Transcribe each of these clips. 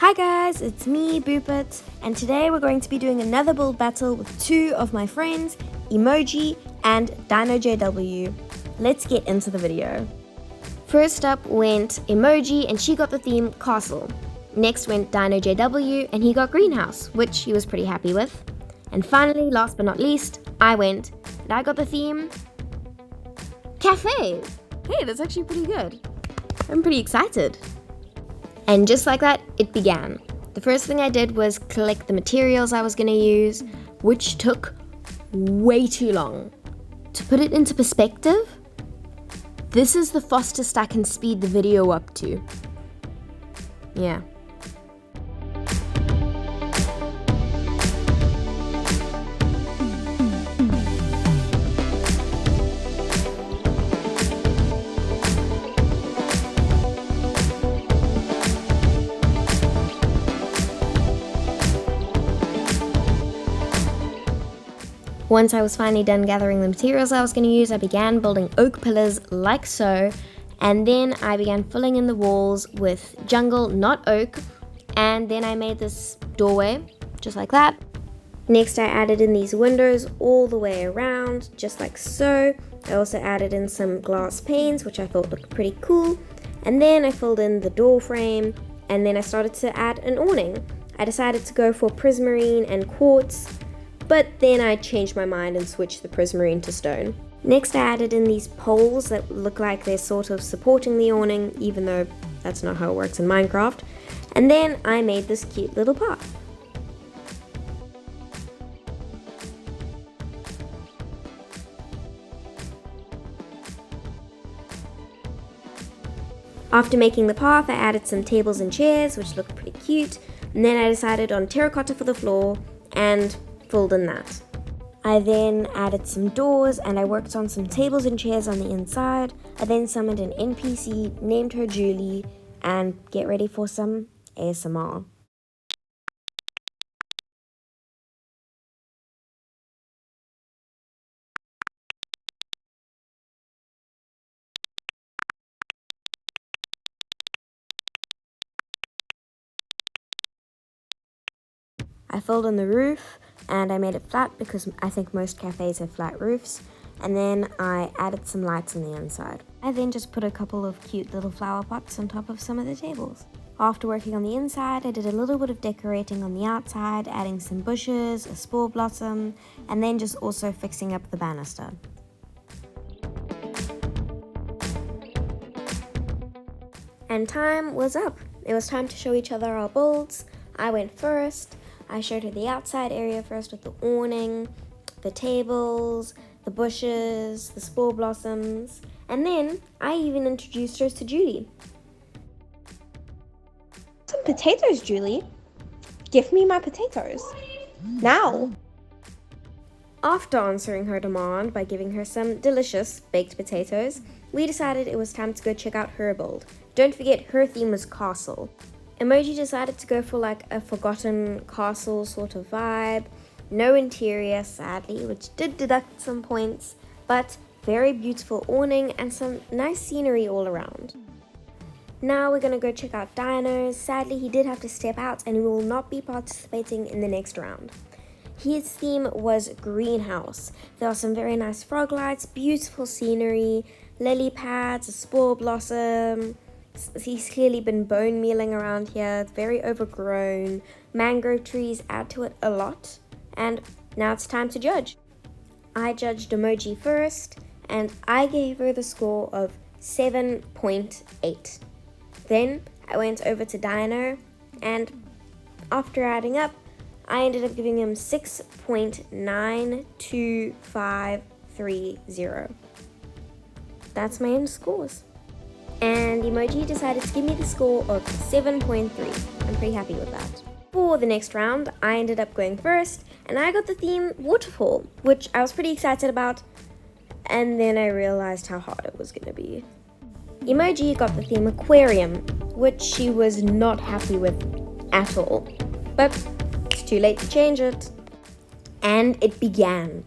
Hi guys, it's me, Boopit, and today we're going to be doing another build battle with two of my friends, Emoji and DinoJw. Let's get into the video. First up went Emoji and she got the theme Castle. Next went DinoJw and he got Greenhouse, which he was pretty happy with. And finally, last but not least, I went and I got the theme Cafe. Hey, that's actually pretty good. I'm pretty excited. And just like that, it began. The first thing I did was collect the materials I was going to use, which took way too long. To put it into perspective, this is the fastest I can speed the video up to. Yeah. Once I was finally done gathering the materials I was going to use, I began building oak pillars like so, and then I began filling in the walls with jungle, not oak, and then I made this doorway, just like that. Next I added in these windows all the way around, just like so. I also added in some glass panes, which I thought looked pretty cool, and then I filled in the door frame, and then I started to add an awning. I decided to go for prismarine and quartz, but then I changed my mind and switched the prismarine to stone. Next I added in these poles that look like they're sort of supporting the awning, even though that's not how it works in Minecraft. And then I made this cute little path. After making the path, I added some tables and chairs, which looked pretty cute. And then I decided on terracotta for the floor and filled in that. I then added some doors and I worked on some tables and chairs on the inside. I then summoned an NPC, named her Julie, and get ready for some ASMR. I filled in the roof and I made it flat because I think most cafes have flat roofs, and then I added some lights on the inside. I then just put a couple of cute little flower pots on top of some of the tables. After working on the inside, I did a little bit of decorating on the outside, adding some bushes, a spore blossom, and then just also fixing up the banister. And time was up. It was time to show each other our builds. I went first. I showed her the outside area first with the awning, the tables, the bushes, the spore blossoms, and then I even introduced her to Julie. Some potatoes, Julie. Give me my potatoes. Now. After answering her demand by giving her some delicious baked potatoes, we decided it was time to go check out her build. Don't forget, her theme was castle. Emoji decided to go for like a forgotten castle sort of vibe. No interior, sadly, which did deduct some points, but very beautiful awning and some nice scenery all around. Now we're gonna go check out Dino. Sadly, he did have to step out and we will not be participating in the next round. His theme was greenhouse. There are some very nice frog lights, beautiful scenery, lily pads, a spore blossom. He's clearly been bone mealing around here, it's very overgrown. Mangrove trees add to it a lot. And now it's time to judge. I judged Emoji first, and I gave her the score of 7.8. Then I went over to Dino, and after adding up, I ended up giving him 6.92530. That's my end scores. And Emoji decided to give me the score of 7.3. I'm pretty happy with that. For the next round, I ended up going first, and I got the theme Waterfall, which I was pretty excited about, and then I realized how hard it was going to be. Emoji got the theme Aquarium, which she was not happy with at all, but it's too late to change it. And it began.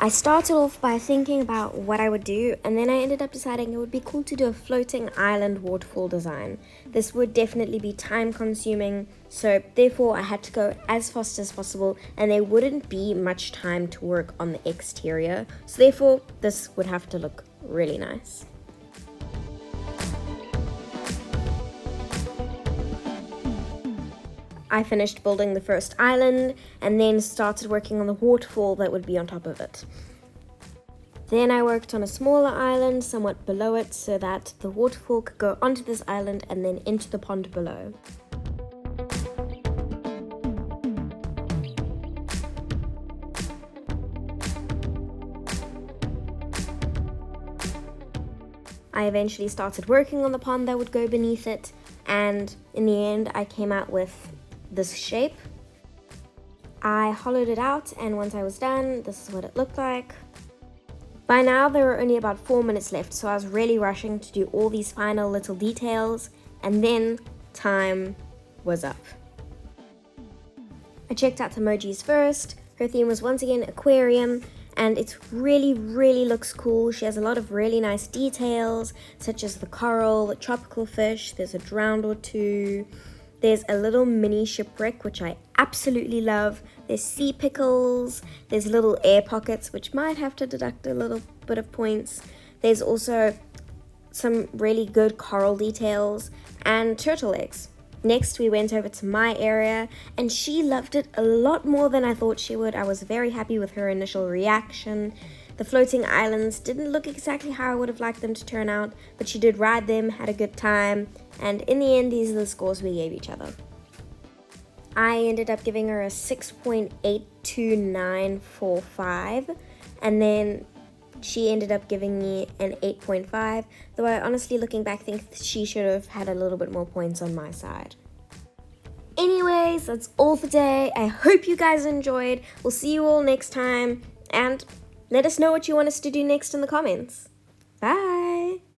I started off by thinking about what I would do, and then I ended up deciding it would be cool to do a floating island waterfall design. This would definitely be time consuming, so therefore I had to go as fast as possible, and there wouldn't be much time to work on the exterior, so therefore this would have to look really nice. I finished building the first island and then started working on the waterfall that would be on top of it. Then I worked on a smaller island somewhat below it so that the waterfall could go onto this island and then into the pond below. I eventually started working on the pond that would go beneath it, and in the end I came out with this shape. I hollowed it out, and once I was done, this is what it looked like. By now there were only about 4 minutes left, so I was really rushing to do all these final little details, and then time was up. I checked out Emoji's first. Her theme was once again aquarium, and it really looks cool. She has a lot of really nice details, such as the coral, the tropical fish, there's a drowned or two. There's a little mini shipwreck, which I absolutely love. There's sea pickles. There's little air pockets, which might have to deduct a little bit of points. There's also some really good coral details and turtle eggs. Next, we went over to my area, and she loved it a lot more than I thought she would. I was very happy with her initial reaction. The floating islands didn't look exactly how I would have liked them to turn out, but she did ride them, had a good time, and in the end, these are the scores we gave each other. I ended up giving her a 6.82945, and then she ended up giving me an 8.5, though I honestly, looking back, think she should have had a little bit more points on my side. Anyways, that's all for today. I hope you guys enjoyed. We'll see you all next time, and let us know what you want us to do next in the comments. Bye!